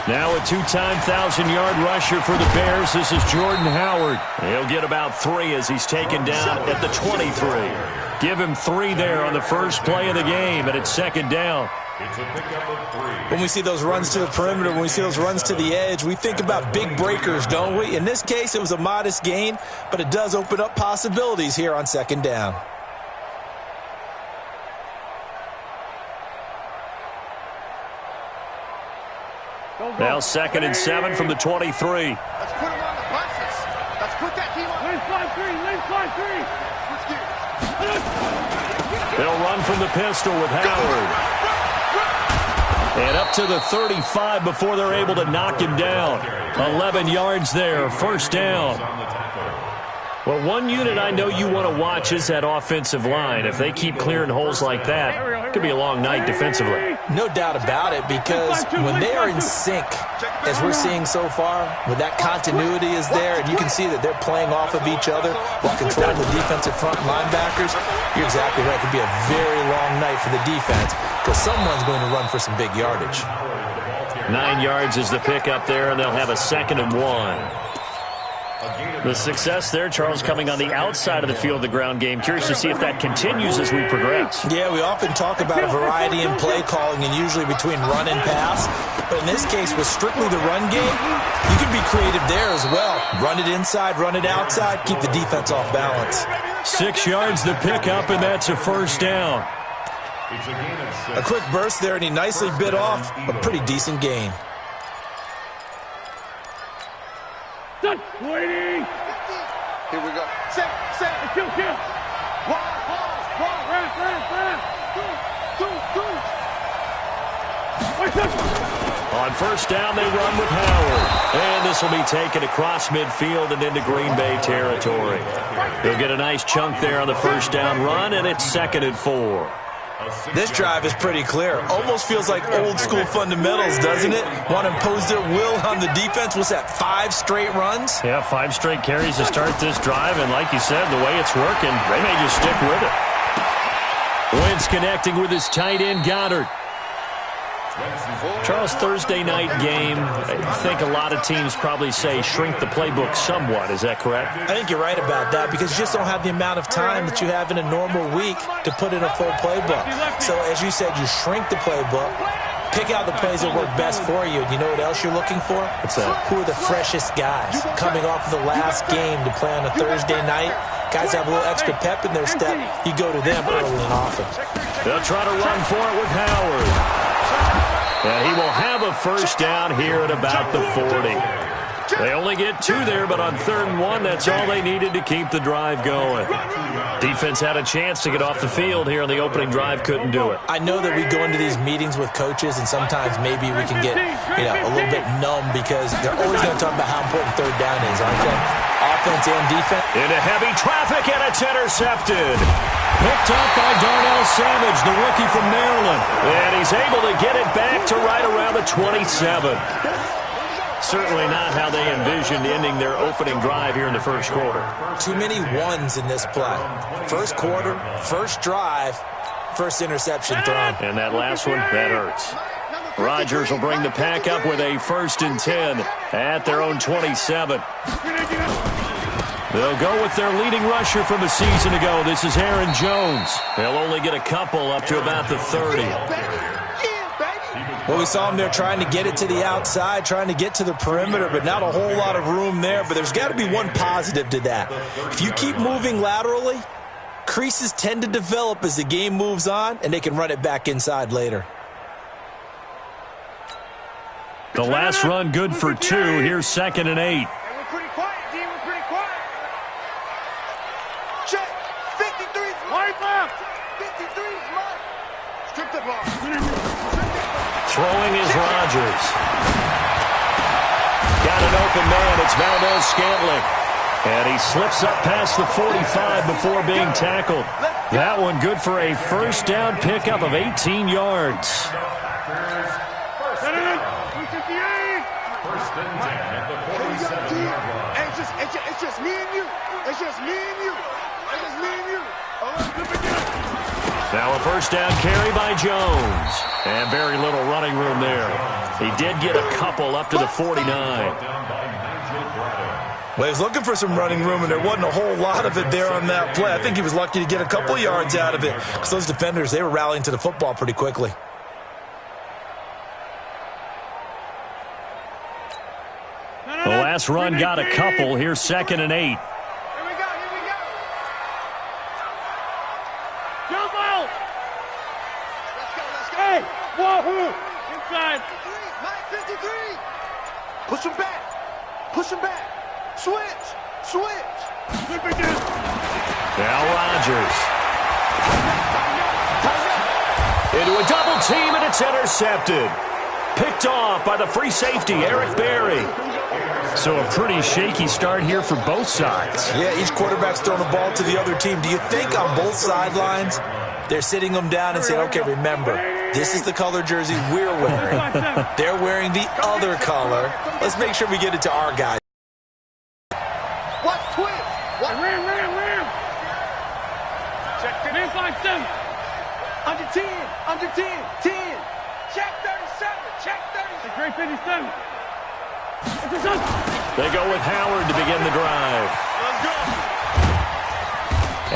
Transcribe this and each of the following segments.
Now a two-time 1,000-yard rusher for the Bears. This is Jordan Howard. He'll get about 3 as he's taken down at the 23. Give him 3 there on the first play of the game, and it's second down. When we see those runs to the perimeter, when we see those runs to the edge, we think about big breakers, don't we? In this case, it was a modest gain, but it does open up possibilities here on second down. Now 2nd and 7 from the 23. Let's put him on the buses. Let's put that team on. Lane 5-3. They'll run from the pistol with Howard. And up to the 35 before they're able to knock him down. 11 yards there, first down. Well, one unit I know you want to watch is that offensive line. If they keep clearing holes like that, it could be a long night defensively. No doubt about it, because when they are in sync, as we're seeing so far, when that continuity is there, and you can see that they're playing off of each other while controlling the defensive front linebackers, you're exactly right. It could be a very long night for the defense, because someone's going to run for some big yardage. 9 yards is the pickup there, and they'll have a 2nd and 1. The success there, Charles, coming on the outside of the field, the ground game. Curious to see if that continues as we progress. Yeah, we often talk about a variety in play calling and usually between run and pass. But in this case, with strictly the run game, you can be creative there as well. Run it inside, run it outside, keep the defense off balance. 6 yards the pickup, and that's a first down. A quick burst there, and he nicely bit off a pretty decent gain. Waiting. Here we go. Set. Kill. One. On first down, they run with Howard. And this will be taken across midfield and into Green Bay territory. They'll get a nice chunk there on the first down run, and it's 2nd and 4. This drive is pretty clear. Almost feels like old school fundamentals, doesn't it? Want to impose their will on the defense. What's that, 5 straight runs? Yeah, 5 straight carries to start this drive, and like you said, the way it's working, they may just stick with it. Wentz connecting with his tight end, Goddard. Charles, Thursday night game, I think a lot of teams probably say shrink the playbook somewhat. Is that correct? I think you're right about that, because you just don't have the amount of time that you have in a normal week to put in a full playbook. So, as you said, you shrink the playbook, pick out the plays that work best for you. You know what else you're looking for? What's that? Who are the freshest guys coming off of the last game to play on a Thursday night? Guys have a little extra pep in their step. You go to them early and often. They'll try to run for it with Howard. And he will have a first down here at about the 40. They only get 2 there, but on 3rd and 1, that's all they needed to keep the drive going. Defense had a chance to get off the field here on the opening drive, couldn't do it. I know that we go into these meetings with coaches, and sometimes maybe we can get a little bit numb, because they're always going to talk about how important 3rd down is, aren't they? Offense and defense. Into heavy traffic, and it's intercepted. Picked up by Darnell Savage, the rookie from Maryland. And he's able to get it back to right around the 27. Certainly not how they envisioned ending their opening drive here in the first quarter. Too many ones in this play. First quarter, first drive, first interception thrown. And that last one, that hurts. Rodgers will bring the pack up with a 1st and 10 at their own 27. They'll go with their leading rusher from a season ago. This is Aaron Jones. They'll only get a couple up to about the 30. Well, we saw him there trying to get it to the outside, trying to get to the perimeter, but not a whole lot of room there. But there's got to be one positive to that. If you keep moving laterally, creases tend to develop as the game moves on, and they can run it back inside later. The last run good for 2. Here's 2nd and 8. Throwing is Rodgers. Got an open man. It's Valdez-Scantling. And he slips up past the 45 before being tackled. That one good for a first down pickup of 18 yards. It's just me and you. It's just me and you. It's just me and you. Now a first down carry by Jones. And very little running room there. He did get a couple up to the 49. Well, he was looking for some running room, and there wasn't a whole lot of it there on that play. I think he was lucky to get a couple of yards out of it because those defenders, they were rallying to the football pretty quickly. The last run got a couple. Here's 2nd and 8. Here we go, here we go. Jump out. Let's go, let's go. Hey, wahoo. Inside. 53. Push him back. Push him back. Switch. Switch. Now Rodgers. Into a double team, and it's intercepted. Picked off by the free safety, Eric Berry. So a pretty shaky start here for both sides. Yeah, each quarterback's throwing the ball to the other team. Do you think on both sidelines they're sitting them down and saying, okay, remember, this is the color jersey we're wearing. They're wearing the other color. Let's make sure we get it to our guys. What twist? What? Ram. Check it in 5-7. Under 10. Under 10. 10. Check 37. Check 37. Great 57. They go with Howard to begin the drive. Let's go.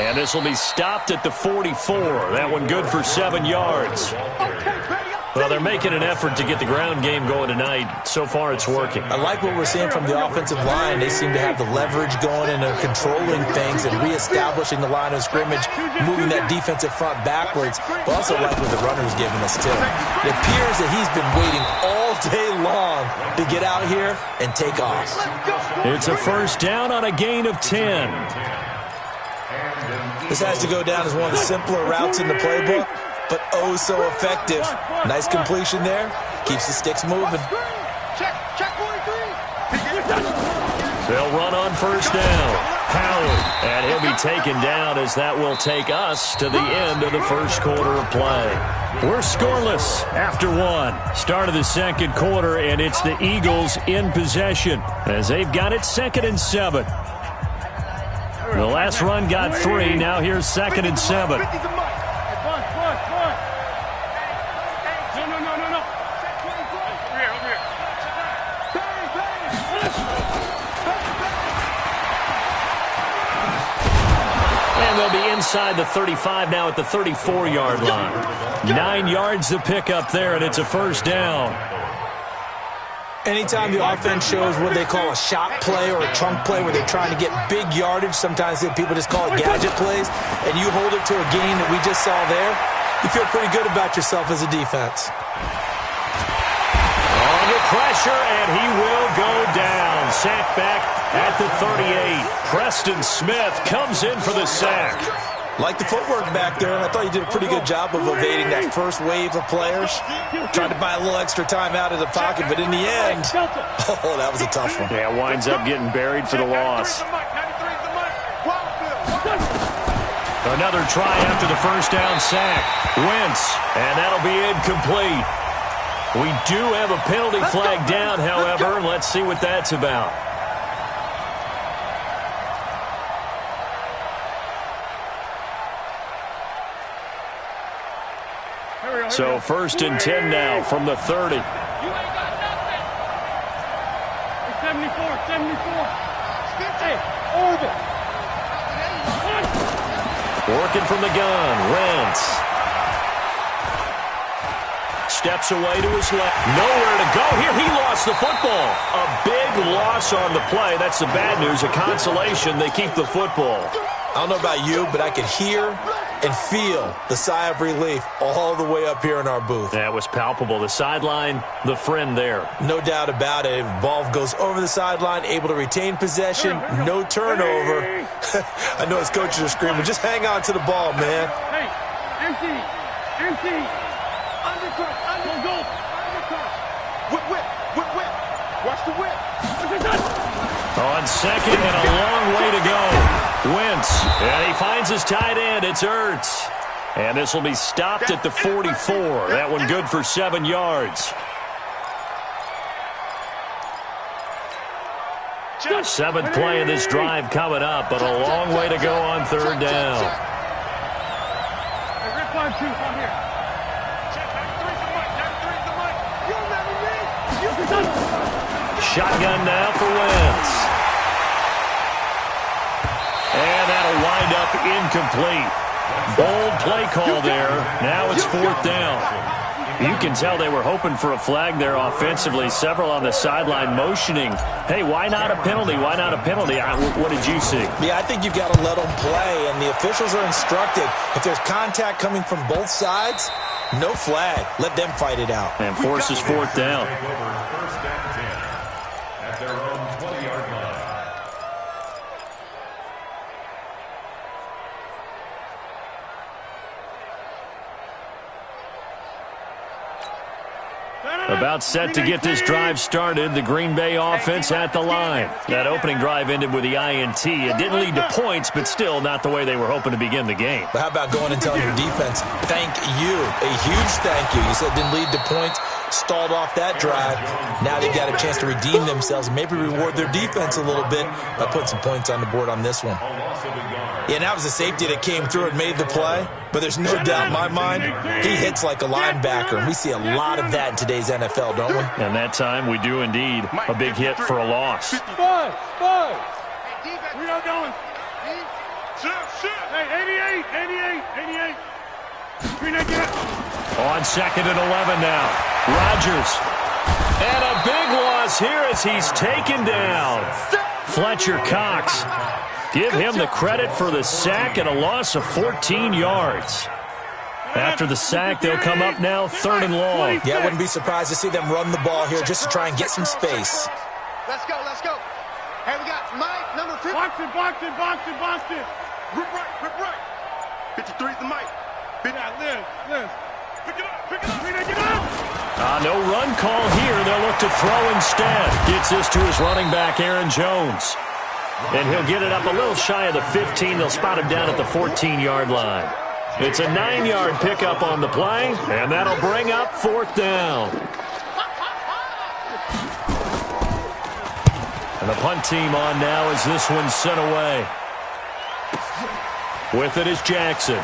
And this will be stopped at the 44. That one good for 7 yards. Well, they're making an effort to get the ground game going tonight. So far, it's working. I like what we're seeing from the offensive line. They seem to have the leverage going, and they're controlling things and reestablishing the line of scrimmage, moving that defensive front backwards. But also like what the runner's giving us, too. It appears that he's been waiting all day long to get out here and take off. It's a first down on a gain of 10. This has to go down as one of the simpler routes in the playbook, but oh so effective. Nice completion there. Keeps the sticks moving. Check 43. They'll run on first down. Howard, and he'll be taken down as that will take us to the end of the first quarter of play. We're scoreless after one. Start of the second quarter, and it's the Eagles in possession as they've got it 2nd and 7. The last run got 3. Now here's 2nd and 7. No. And they'll be inside the 35 now at the 34-yard line. 9 yards to pick up there, and it's a first down. Anytime the offense shows what they call a shot play or a chunk play where they're trying to get big yardage, sometimes people just call it gadget plays, and you hold it to a gain that we just saw there, you feel pretty good about yourself as a defense. Under pressure, and he will go down. Sacked back at the 38. Preston Smith comes in for the sack. Like the footwork back there, I thought you did a pretty good job of evading that first wave of players. Trying to buy a little extra time out of the pocket, but in the end, oh, that was a tough one. Yeah, winds up getting buried for the loss. Another try after the first down sack. Wentz, and that'll be incomplete. We do have a penalty flag down, however. Let's see what that's about. So 1st and 10 now from the 30. You ain't got nothing. 74. Hey, over. Working from the gun, Wentz. Steps away to his left. Nowhere to go here. He lost the football. A big loss on the play. That's the bad news. A consolation. They keep the football. I don't know about you, but I could hear and feel the sigh of relief all the way up here in our booth. That was palpable. The sideline, the friend there. No doubt about it. Ball goes over the sideline, able to retain possession, no turnover. I know his coaches are screaming, just hang on to the ball, man. Hey, empty. Undercut. Whip. Watch the whip. On second and a long way to go. Wentz, and he finds his tight end. It's Ertz. And this will be stopped at the 44. That one good for 7 yards. 7th play of this drive coming up, but a long way to go on 3rd down. 1-2 from here. Check 93's the mic. 93's the mic. You'll never read. Shotgun now for Wentz. And that'll wind up incomplete. Bold play call there. Now it's 4th down. You can tell they were hoping for a flag there offensively. Several on the sideline motioning, hey, why not a penalty? Why not a penalty? What did you see? Yeah, I think you've got to let them play, and the officials are instructed. If there's contact coming from both sides, no flag. Let them fight it out. And forces 4th down. First down 10 at their own 20-yard line. About set to get this drive started, the Green Bay offense at the line. That opening drive ended with the INT. It didn't lead to points, but still not the way they were hoping to begin the game. But how about going and telling your defense, thank you, a huge thank you. You said it didn't lead to points, stalled off that drive. Now they've got a chance to redeem themselves and maybe reward their defense a little bit by putting some points on the board on this one. Yeah, and that was a safety that came through and made the play. But there's no doubt in my mind, he hits like a linebacker. And we see a lot of that in today's NFL, don't we? And that time we do indeed. A big hit for a loss. Five. We are going. Hey, 88. On 2nd and 11 now. Rodgers. And a big loss here as he's taken down. Fletcher Cox. Give him the credit for the sack and a loss of 14 yards. After the sack, they'll come up now 3rd and long. Yeah, I wouldn't be surprised to see them run the ball here just to try and get some space. Let's go. Hey, we got Mike, number 50. Box it. Rip right. 53's the Mike. Liz. Pick it up. Get up. No run call here. They'll look to throw instead. Gets this to his running back, Aaron Jones. And he'll get it up a little shy of the 15. They'll spot him down at the 14-yard line. It's a 9-yard pickup on the play, and that'll bring up 4th down. And the punt team on now as this one's sent away. With it is Jackson.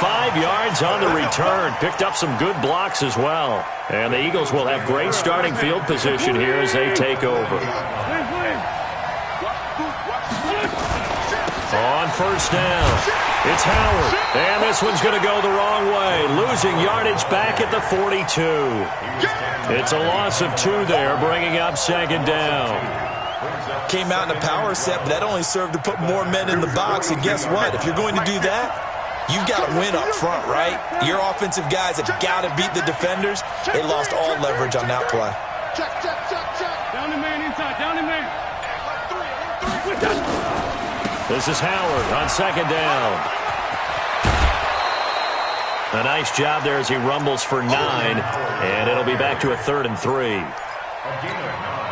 Five yards on the return. Picked up some good blocks as well. And the Eagles will have great starting field position here as they take over. On 1st down, it's Howard. And this one's going to go the wrong way. Losing yardage back at the 42. It's a loss of 2 there, bringing up 2nd down. Came out in a power set, but that only served to put more men in the box. And guess what? If you're going to do that, you've got to win up front, right? Your offensive guys have got to beat the defenders. They lost all leverage on that play. Check. Down the man inside. This is Howard on 2nd down. A nice job there as he rumbles for 9. And it'll be back to a 3rd and 3.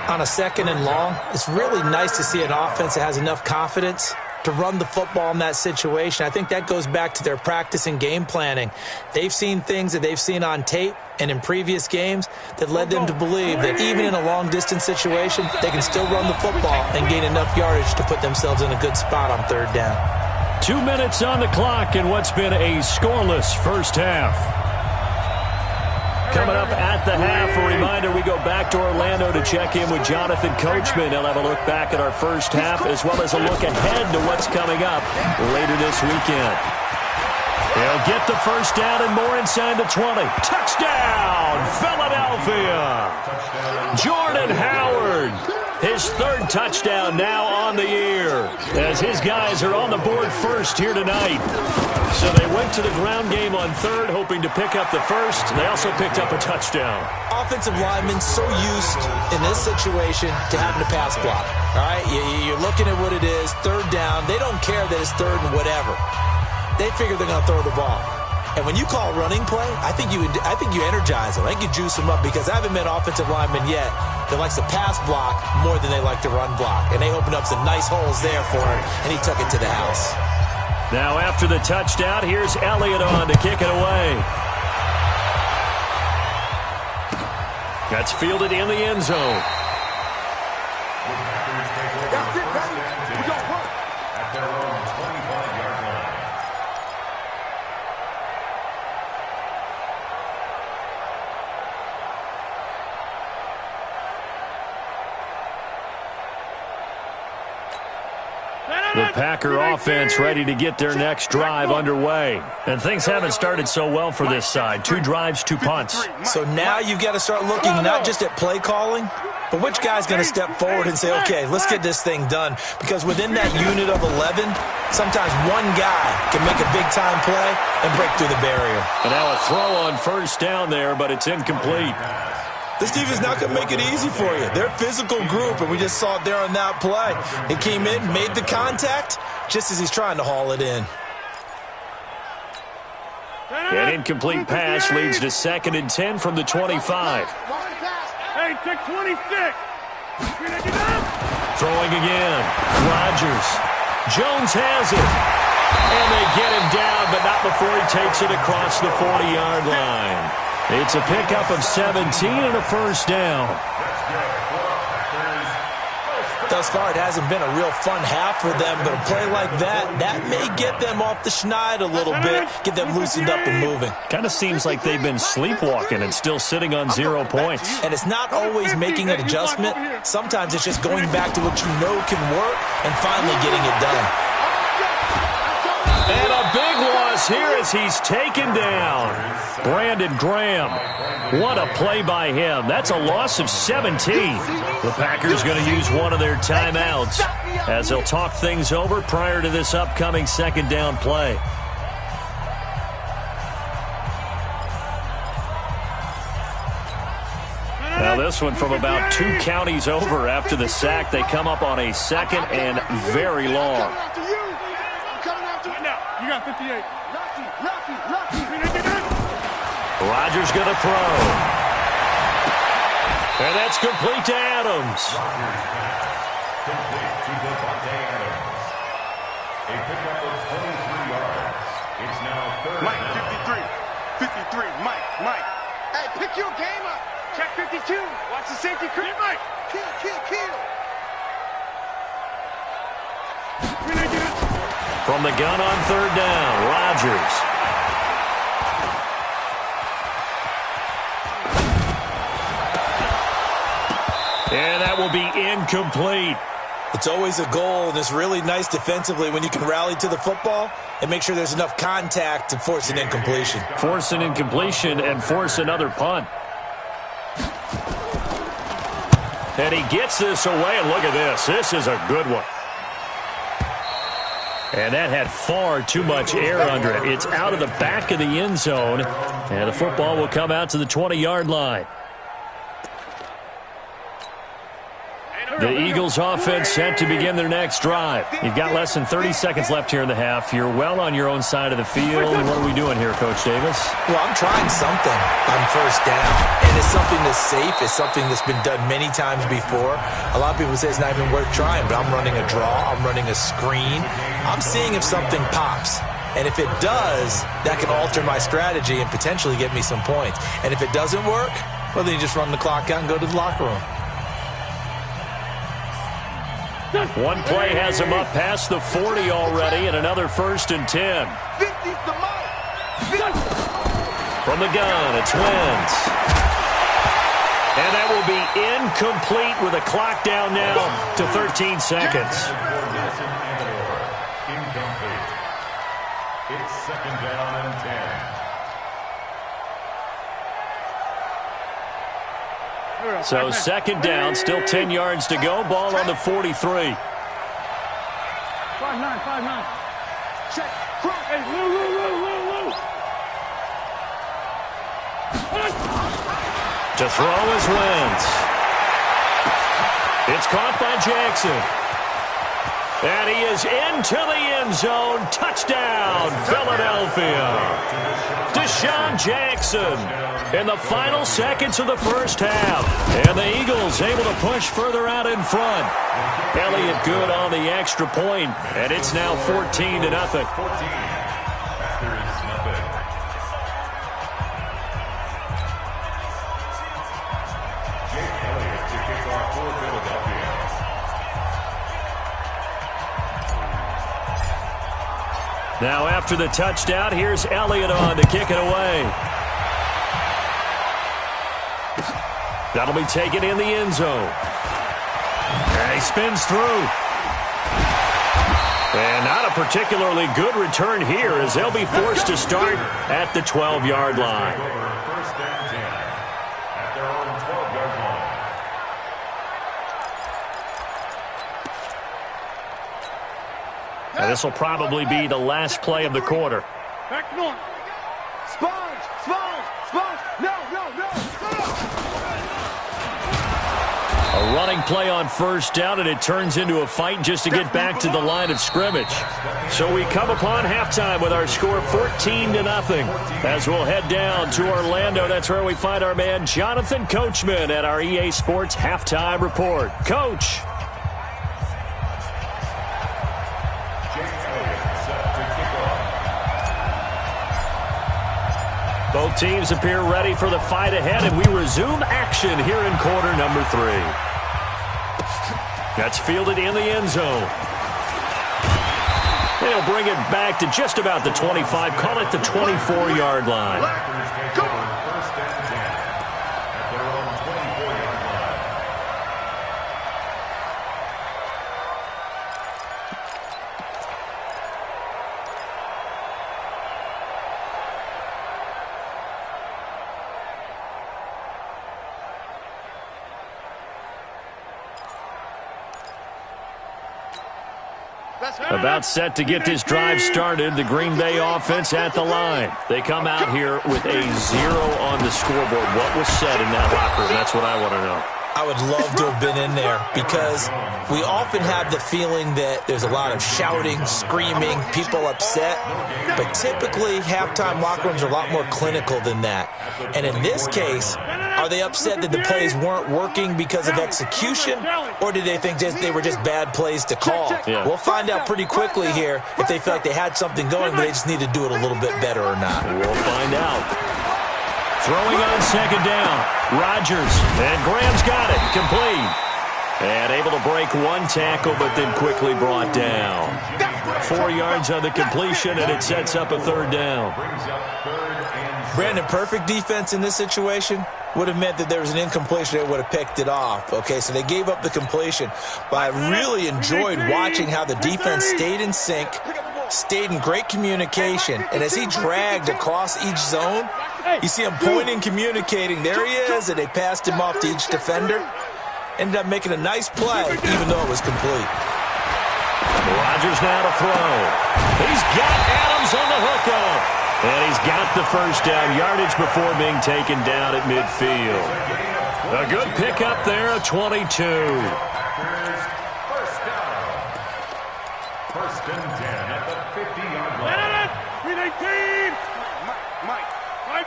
On a 2nd and long, it's really nice to see an offense that has enough confidence to run the football in that situation. I think that goes back to their practice and game planning. They've seen things that they've seen on tape and in previous games that led them to believe that even in a long-distance situation, they can still run the football and gain enough yardage to put themselves in a good spot on 3rd down. 2 minutes on the clock in what's been a scoreless first half. Coming up at the half, a reminder, we go back to Orlando to check in with Jonathan Coachman. He'll have a look back at our first half as well as a look ahead to what's coming up later this weekend. He'll get the first down and more inside the 20. Touchdown, Philadelphia! Jordan Howard, his 3rd touchdown now on the year as his guys are on the board first here tonight. So they went to the ground game on 3rd, hoping to pick up the first. They also picked up a touchdown. Offensive linemen so used in this situation to having to pass block. All right, you're looking at what it is, 3rd down. They don't care that it's 3rd and whatever. They figure they're going to throw the ball. And when you call a running play, I think you energize them. I think you juice them up because I haven't met offensive linemen yet that likes to pass block more than they like to run block. And they opened up some nice holes there for him, and he took it to the house. Now after the touchdown, here's Elliott on to kick it away. That's fielded in the end zone. That's it, baby. We gon' work. The Packer offense ready to get their next drive underway. And things haven't started so well for this side. 2 drives, 2 punts. So now you've got to start looking not just at play calling, but which guy's going to step forward and say, okay, let's get this thing done. Because within that unit of 11, sometimes one guy can make a big-time play and break through the barrier. And now a throw on first down there, but it's incomplete. This defense is not going to make it easy for you. They're a physical group, and we just saw it there on that play. He came in, made the contact, just as he's trying to haul it in. An incomplete pass leads to 2nd and 10 from the 25. Hey, take 26. Throwing again. Rodgers. Jones has it. And they get him down, but not before he takes it across the 40-yard line. It's a pickup of 17 and a first down. Thus far, it hasn't been a real fun half for them, but a play like that may get them off the schneid a little bit, get them loosened up and moving. Kind of seems like they've been sleepwalking and still sitting on 0 points. And it's not always making an adjustment. Sometimes it's just going back to what you know can work and finally getting it done. And a big loss here as he's taken down. Brandon Graham. What a play by him. That's a loss of 17. The Packers going to use one of their timeouts as they'll talk things over prior to this upcoming 2nd down play. Now this one from about 2 counties over after the sack. They come up on a 2nd and very long. You got 58. Rodgers going to throw. And that's complete to Adams. Complete to Devontae Adams. A pickup of 23 yards. It's now 3rd. Mike, 53. 53. Mike. Hey, pick your game up. Check 52. Watch the safety creep. Mike. Kill. From the gun on 3rd down, Rodgers. And that will be incomplete. It's always a goal, and it's really nice defensively when you can rally to the football and make sure there's enough contact to force an incompletion. Force an incompletion and force another punt. And he gets this away, and look at this. This is a good one. And that had far too much air under it. It's out of the back of the end zone, and the football will come out to the 20-yard line. The Eagles offense set to begin their next drive. You've got less than 30 seconds left here in the half. You're well on your own side of the field. What are we doing here, Coach Davis? Well, I'm trying something on 1st down, and it's something that's safe. It's something that's been done many times before. A lot of people say it's not even worth trying, but I'm running a draw. I'm running a screen. I'm seeing if something pops. And if it does, that can alter my strategy and potentially get me some points. And if it doesn't work, well, then you just run the clock out and go to the locker room. One play has him up past the 40 already, and another 1st and 10. 50's the mark. From the gun, it's Wentz. And that will be incomplete with a clock down now to 13 seconds. Incomplete. It's 2nd down and 10. So 2nd down, still 10 yards to go. Ball on the 43. 5-9. Check. Hey, Lou. To throw is Wentz. It's caught by Jackson. And he is into the end zone. Touchdown, Philadelphia. Deshaun Jackson in the final seconds of the first half. And the Eagles able to push further out in front. Elliott good on the extra point, and it's now 14-0. 14. Packers nothing. Jake Elliott to kick off for Philadelphia. Now after the touchdown, here's Elliott on to kick it away. That'll be taken in the end zone. And he spins through. not a particularly good return here as they'll be forced to start at the 12-yard line. First and 10 at their own 12-yard line. Now, this will probably be the last play of the quarter. Back north. Sponge, sponge, sponge. No. A running play on first down, and it turns into a fight just to get back to the line of scrimmage. So we come upon halftime with our score 14-0. As we'll head down to Orlando, that's where we find our man Jonathan Coachman at our EA Sports Halftime Report. Coach. Both teams appear ready for the fight ahead, and we resume action here in quarter number 3. That's fielded in the end zone. They'll bring it back to just about the 25, call it the 24-yard line. First and 10 at their own 24-yard line. About set to get this drive started, the Green Bay offense at the line. They come out here with a 0 on the scoreboard. What was said in that locker room? That's what I want to know. I would love to have been in there because we often have the feeling that there's a lot of shouting, screaming, people upset. But typically, halftime locker rooms are a lot more clinical than that. And in this case, are they upset that the plays weren't working because of execution? Or do they think they were just bad plays to call? Yeah. We'll find out pretty quickly here if they feel like they had something going, but they just need to do it a little bit better or not. We'll find out. Throwing on second down. Rodgers. And Graham's got it. Complete. And able to break one tackle, but then quickly brought down. 4 yards on the completion, and it sets up a third down. Brandon, perfect defense in this situation would have meant that there was an incompletion. They would have picked it off. Okay, so they gave up the completion. But I really enjoyed watching how the defense stayed in sync, stayed in great communication. And as he dragged across each zone, you see him pointing, communicating. There he is, and they passed him off to each defender. Ended up making a nice play, even though it was complete. Rodgers now to throw. He's got Adams on the hookup. And he's got the first down yardage before being taken down at midfield. A good pickup there, a 22. First down. First and 10 at the 50-yard line. 319. Mike.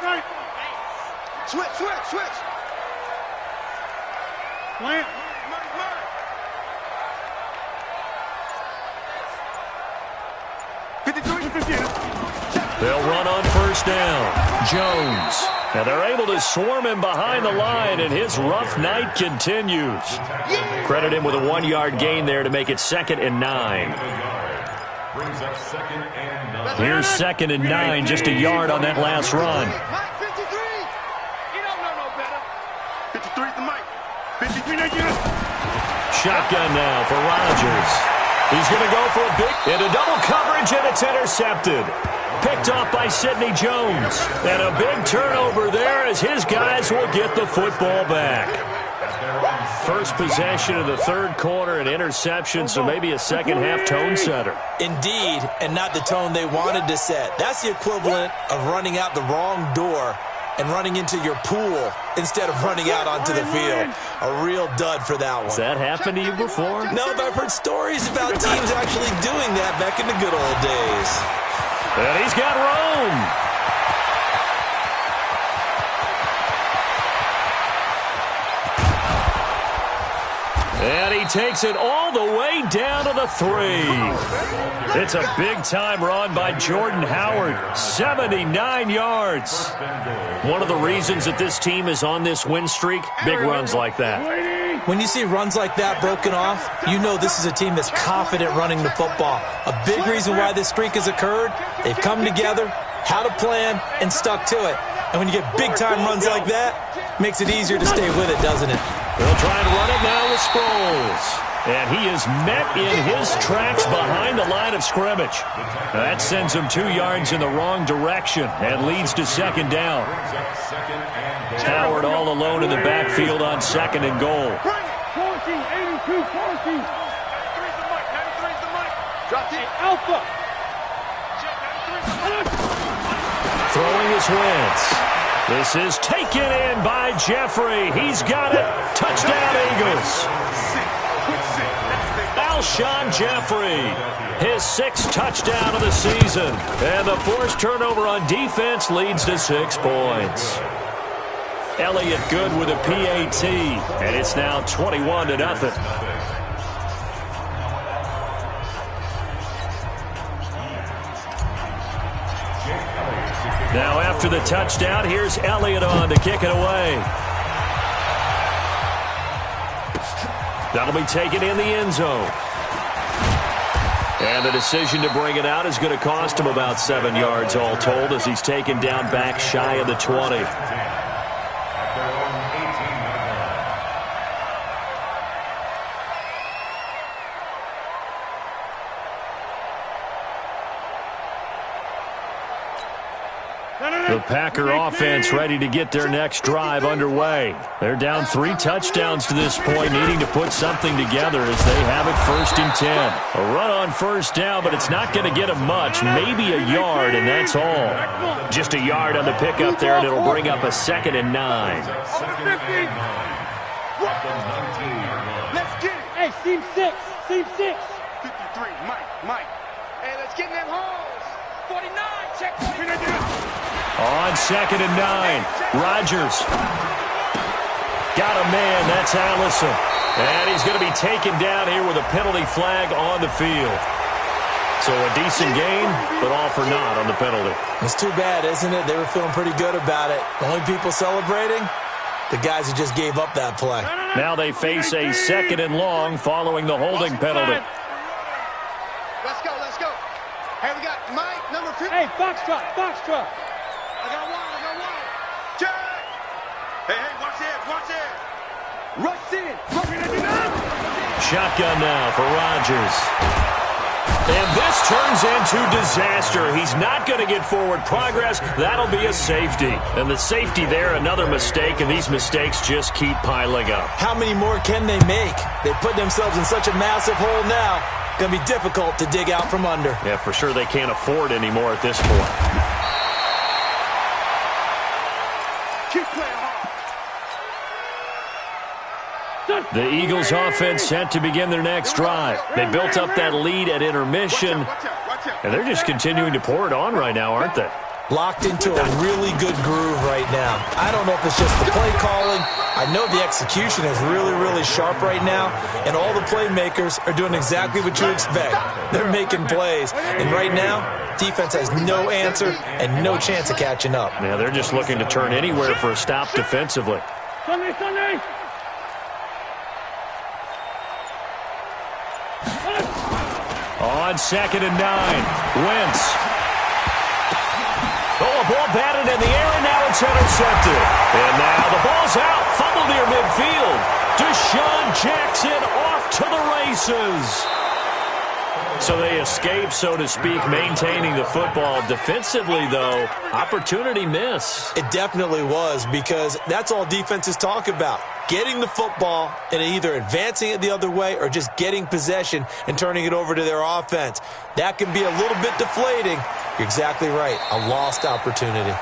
Right. Switch. Plant. They'll run on first down. Jones. And they're able to swarm him behind the line, and his rough night continues. Credit him with a 1-yard gain there to make it 2nd and 9. Brings up 2nd and 9. Here's 2nd and 9, just a yard on that last run. 53. You don't know no better. 53's the Mike. 53 again. Shotgun now for Rodgers. He's going to go for a big into double coverage, and it's intercepted. Picked off by Sidney Jones. And a big turnover there as his guys will get the football back. First possession of the third quarter, an interception, so maybe a second-half tone setter. Indeed, and not the tone they wanted to set. That's the equivalent of running out the wrong door and running into your pool instead of running out onto the field. A real dud for that one. Has that happened to you before? No, but I've heard stories about teams actually doing that back in the good old days. And he's got Rome. And he takes it all the way down to the 3. It's a big-time run by Jordan Howard. 79 yards. One of the reasons that this team is on this win streak, big runs like that. When you see runs like that broken off, you know this is a team that's confident running the football. A big reason why this streak has occurred, they've come together, had a plan, and stuck to it. And when you get big-time runs like that, makes it easier to stay with it, doesn't it? They'll try and run it now with Sproles. And he is met in his tracks behind the line of scrimmage. That sends him 2 yards in the wrong direction and leads to second down. Howard all alone in the backfield on second and goal. Throwing his Wentz. This is taken in by Jeffrey. He's got it. Touchdown, Eagles. Alshon Jeffrey, his 6th touchdown of the season. And the forced turnover on defense leads to 6 points. Elliott good with a PAT, and it's now 21-0. Now after the touchdown, here's Elliott on to kick it away. That'll be taken in the end zone. And the decision to bring it out is going to cost him about 7 yards all told as he's taken down back shy of the 20. The Packer offense ready to get their next drive underway. They're down 3 touchdowns to this point, needing to put something together as they have it 1st and 10. A run on first down, but it's not going to get them much. Maybe a yard, and that's all. Just a yard on the pickup there, and it'll bring up a 2nd and 9. Let's get it. Hey, seam 6. Seam 6. 53, Mike. Hey, let's get in them holes. 49, check 49. On 2nd and 9, Rodgers. Got a man, that's Allison. And he's going to be taken down here with a penalty flag on the field. So a decent game, but all for naught on the penalty. It's too bad, isn't it? They were feeling pretty good about it. The only people celebrating, the guys who just gave up that play. Now they face a 2nd and long following the holding penalty. Let's go. Hey, we got Mike, number 50. Hey, box truck. I got one. Check. Hey, watch it. Rush in. Shotgun now for Rodgers. And this turns into disaster. He's not going to get forward progress. That'll be a safety. And the safety there, another mistake, and these mistakes just keep piling up. How many more can they make? They put themselves in such a massive hole now. Going to be difficult to dig out from under. Yeah, for sure they can't afford any more at this point. Keep playing hard. The Eagles offense set to begin their next drive. They built up that lead at intermission, and they're just continuing to pour it on right now, aren't they? Locked into a really good groove right now. I don't know if it's just the play calling. I know the execution is really, really sharp right now, and all the playmakers are doing exactly what you expect. They're making plays, and right now, defense has no answer and no chance of catching up. Yeah, they're just looking to turn anywhere for a stop defensively. Sunday. On 2nd and 9, Wentz. Oh, a ball batted in the air, and now it's intercepted. And now the ball's out. Fumble near midfield. Deshaun Jackson off to the races. So they escape, so to speak, maintaining the football. Defensively, though, opportunity miss. It definitely was, because that's all defenses talk about. Getting the football and either advancing it the other way or just getting possession and turning it over to their offense. That can be a little bit deflating. You're exactly right. A lost opportunity.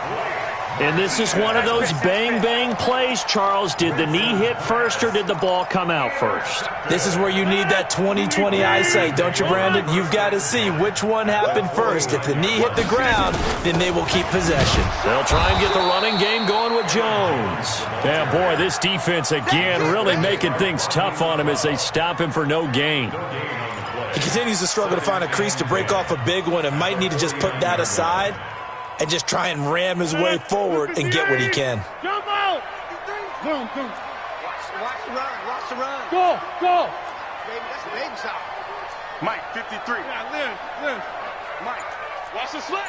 And this is one of those bang-bang plays, Charles. Did the knee hit first or did the ball come out first? This is where you need that 20/20 eyesight, don't you, Brandon? You've got to see which one happened first. If the knee hit the ground, then they will keep possession. They'll try and get the running game going with Jones. Yeah, boy, this defense again really making things tough on him as they stop him for no gain. He continues to struggle to find a crease to break off a big one and might need to just put that aside and just try and ram his way forward and get what he can. Jump out! Watch the run. Go! Baby, that's a baby shot. Mike, 53. Yeah, Lynn. Mike, watch the slant.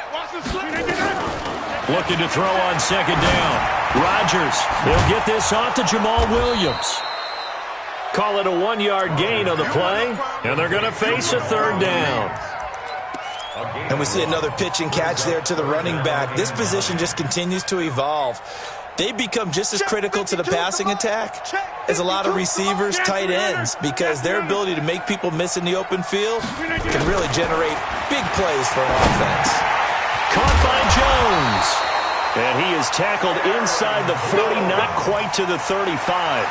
Looking to throw on 2nd down. Rodgers, he'll get this off to Jamal Williams. Call it a 1-yard gain on the play, and they're going to face a third down. And we see another pitch and catch there to the running back. This position just continues to evolve. They become just as critical to the passing attack as a lot of receivers, tight ends, because their ability to make people miss in the open field can really generate big plays for an offense. Caught by Jones. And he is tackled inside the 40, not quite to the 35.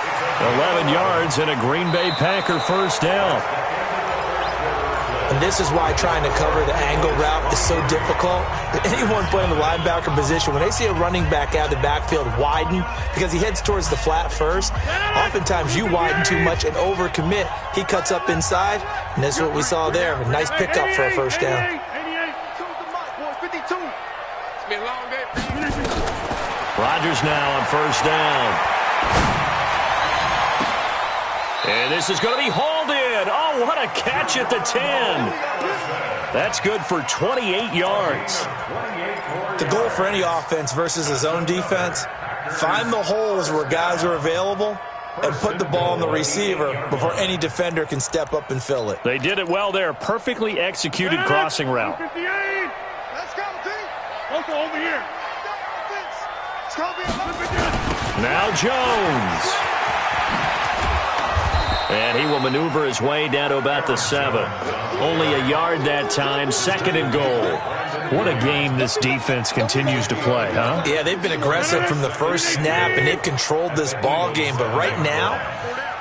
11 yards and a Green Bay Packer first down. And this is why trying to cover the angle route is so difficult. Anyone playing the linebacker position, when they see a running back out of the backfield widen, because he heads towards the flat first, oftentimes you widen too much and overcommit. He cuts up inside, and that's what we saw there. A nice pickup for a first down. Rodgers now on first down. And this is going to be hauled in. Oh, what a catch at the 10. That's good for 28 yards. The goal for any offense versus a zone defense, find the holes where guys are available and put the ball on the receiver before any defender can step up and fill it. They did it well there. Perfectly executed crossing route. Let's go, team. Over here. Now Jones. And he will maneuver his way down to about the 7. Only a yard that time, 2nd and goal. What a game this defense continues to play, huh? Yeah, they've been aggressive from the first snap, and they've controlled this ball game. But right now,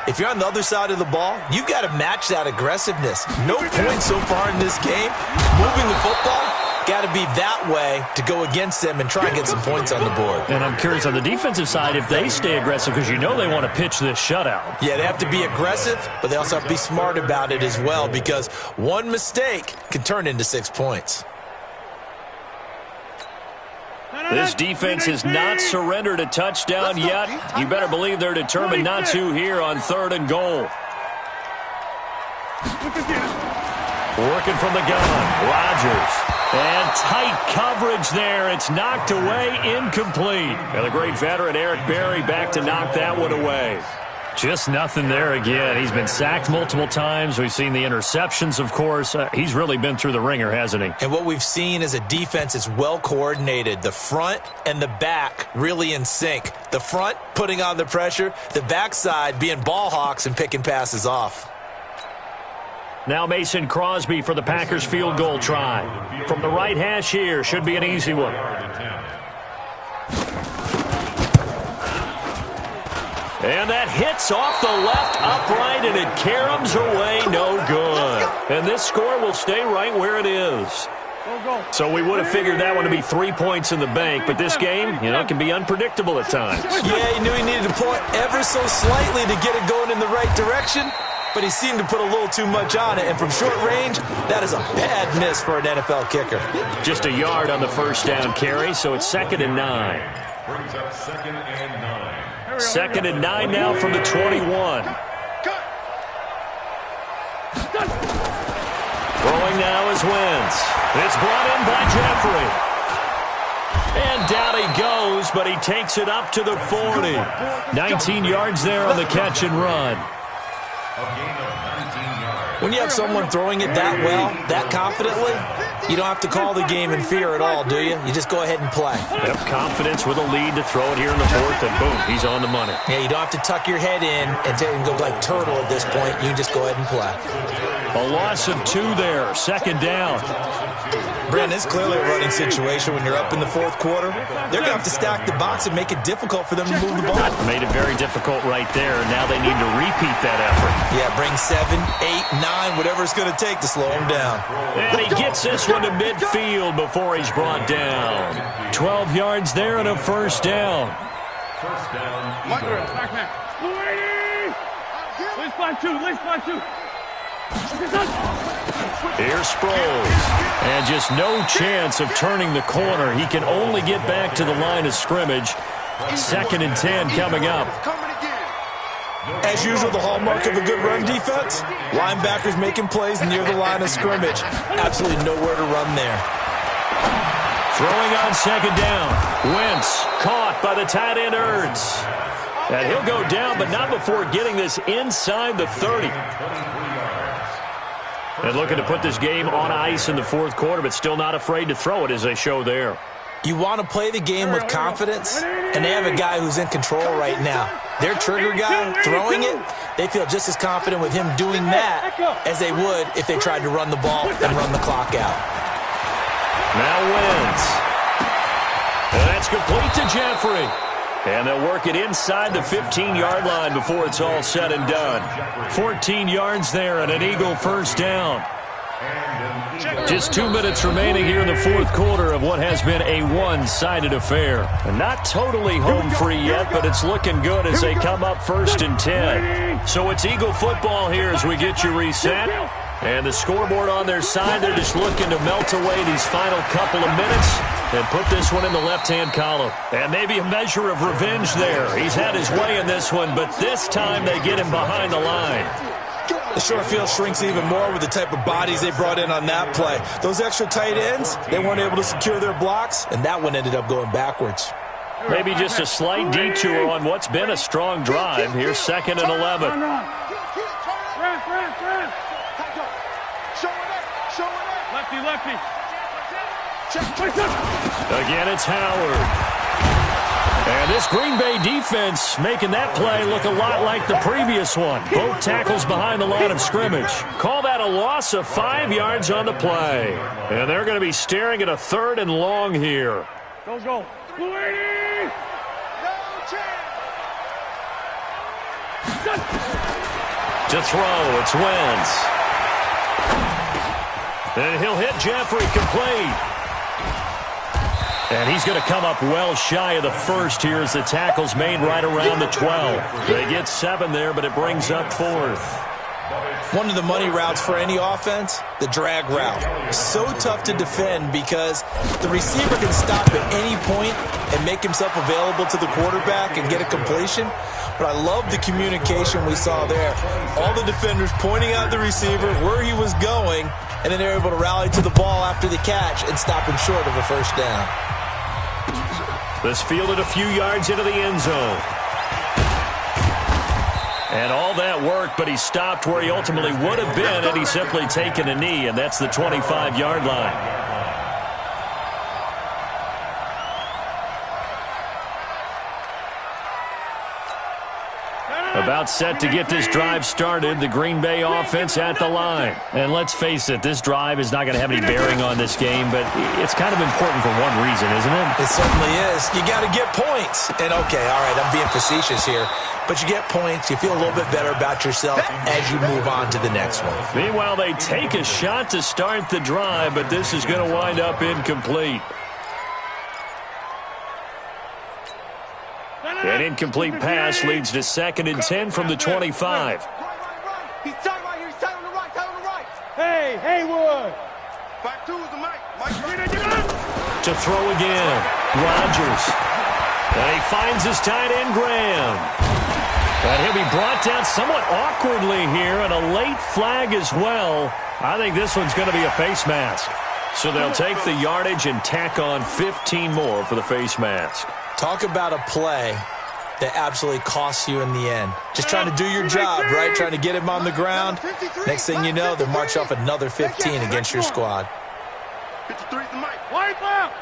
if you're on the other side of the ball, you've got to match that aggressiveness. No points so far in this game. Moving the football, got to be that way to go against them and try and get some points on the board. And I'm curious on the defensive side if they stay aggressive, because you know they want to pitch this shutout. Yeah, they have to be aggressive, but they also have to be smart about it as well, because one mistake can turn into 6 points. This defense has not surrendered a touchdown yet. You better believe they're determined not to here on 3rd and goal. Working from the gun, Rodgers. And tight coverage there. It's knocked away, incomplete. And the great veteran Eric Berry back to knock that one away. Just nothing there again. He's been sacked multiple times. We've seen the interceptions, of course. He's really been through the ringer, hasn't he? And what we've seen is a defense that's well coordinated. The front and the back really in sync. The front putting on the pressure. The backside being ball hawks and picking passes off. Now Mason Crosby for the Packers field goal try. From the right hash here, should be an easy one. And that hits off the left upright, and it caroms away, no good. And this score will stay right where it is. So we would have figured that one to be 3 points in the bank, but this game, can be unpredictable at times. Yeah, he knew he needed to pull it ever so slightly to get it going in the right direction, but he seemed to put a little too much on it, and from short range, that is a bad miss for an NFL kicker. Just a yard on the first down carry, so it's 2nd and 9. Brings up 2nd and 9. 2nd and 9 now from the 21. Throwing now is Wentz. It's brought in by Jeffrey. And down he goes, but he takes it up to the 40. 19 yards there on the catch and run. When you have someone throwing it that well, that confidently, you don't have to call the game in fear at all, do you? You just go ahead and play. Yep, confidence with a lead to throw it here in the 4th, and boom, he's on the money. Yeah, you don't have to tuck your head in and go like turtle at this point. You just go ahead and play. A loss of 2 there, 2nd down. Brandon, it's clearly a running situation when you're up in the 4th quarter. They're going to have to stack the box and make it difficult for them to move the ball. Made it very difficult right there. Now they need to repeat that effort. Yeah, bring 7, 8, 9, whatever it's going to take to slow him down. And he gets this one to midfield before he's brought down. 12 yards there and a first down. First down. Here's Sproles. And just no chance of turning the corner. He can only get back to the line of scrimmage. 2nd and 10 coming up. As usual, the hallmark of a good run defense, linebackers making plays near the line of scrimmage. Absolutely nowhere to run there. Throwing on 2nd down. Wentz caught by the tight end Ertz. And he'll go down, but not before getting this inside the 30. And looking to put this game on ice in the fourth quarter, but still not afraid to throw it as they show there. You want to play the game with confidence, and they have a guy who's in control right now. Their trigger guy throwing it, they feel just as confident with him doing that as they would if they tried to run the ball and run the clock out. Now wins. And that's complete to Jeffrey. And they'll work it inside the 15-yard line before it's all said and done. 14 yards there and an Eagle first down. Just 2 minutes remaining here in the fourth quarter of what has been a one-sided affair. And not totally home free yet, but it's looking good as they come up first and 10. So it's Eagle football here as we get you reset. And the scoreboard on their side, they're just looking to melt away these final couple of minutes and put this one in the left-hand column. And maybe a measure of revenge there. He's had his way in this one, but this time they get him behind the line. The short field shrinks even more with the type of bodies they brought in on that play. Those extra tight ends, they weren't able to secure their blocks, and that one ended up going backwards. Maybe just a slight detour on what's been a strong drive. Here's 2nd and 11. Lefty. Again, it's Howard. And this Green Bay defense making that play look a lot like the previous one. Both tackles behind the line of scrimmage. Call that a loss of 5 yards on the play. And they're going to be staring at a 3rd and long here. Go. To throw, it's Wentz. And he'll hit Jeffrey complete. And he's going to come up well shy of the first here as the tackle's made right around the 12. They get 7 there, but it brings up 4th. One of the money routes for any offense, the drag route. So tough to defend because the receiver can stop at any point and make himself available to the quarterback and get a completion. But I love the communication we saw there. All the defenders pointing out the receiver, where he was going, and then they're able to rally to the ball after the catch and stop him short of a first down. This fielded a few yards into the end zone. And all that worked, but he stopped where he ultimately would have been had he simply taken a knee, and that's the 25-yard line. About set to get this drive started, the Green Bay offense at the line. And let's face it, this drive is not going to have any bearing on this game, but it's kind of important for one reason, isn't it? It certainly is. You got to get points. And, okay, all right, I'm being facetious here, but you get points, you feel a little bit better about yourself as you move on to the next one. Meanwhile, they take a shot to start the drive, but this is going to wind up incomplete. An incomplete pass leads to 2nd and 10 from the 25. He's tight right here. He's tight on the right. Hey, Haywood. 5-2 is the mic. To throw again. Rodgers. And he finds his tight end, Graham. And he'll be brought down somewhat awkwardly here, and a late flag as well. I think this one's going to be a face mask. So they'll take the yardage and tack on 15 more for the face mask. Talk about a play that absolutely costs you in the end. Just trying to do your job, right? Trying to get him on the ground. Next thing you know, they'll march off another 15 against your squad. 53 is the mic. Wipe out.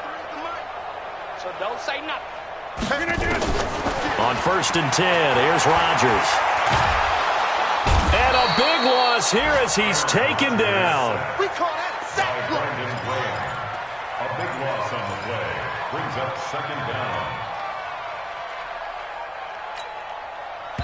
So don't say nothing. On 1st and 10, here's Rodgers. And a big loss here as he's taken down. We call that a sack. A big loss on the play. Brings up 2nd down.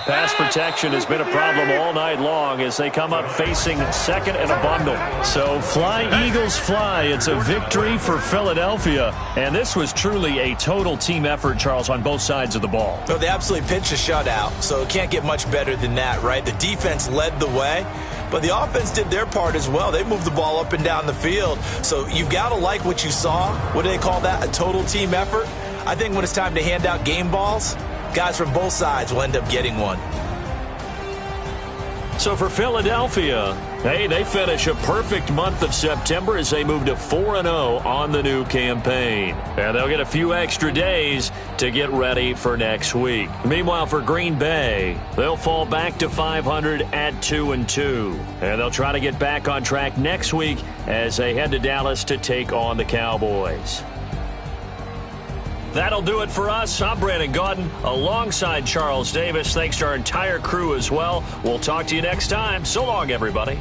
Pass protection has been a problem all night long as they come up facing 2nd and a bundle. So fly, Eagles, fly. It's a victory for Philadelphia. And this was truly a total team effort, Charles, on both sides of the ball. No, they absolutely pitched a shutout, so it can't get much better than that, right? The defense led the way, but the offense did their part as well. They moved the ball up and down the field. So you've got to like what you saw. What do they call that? A total team effort? I think when it's time to hand out game balls, guys from both sides will end up getting one. So for Philadelphia, Hey, they finish a perfect month of September as they move to 4-0 on the new campaign. And they'll get a few extra days to get ready for next week. Meanwhile, for Green Bay, they'll fall back to 500 at 2-2. And they'll try to get back on track next week as they head to Dallas to take on the Cowboys. That'll do it for us. I'm Brandon Gaudin alongside Charles Davis. Thanks to our entire crew as well. We'll talk to you next time. So long, everybody.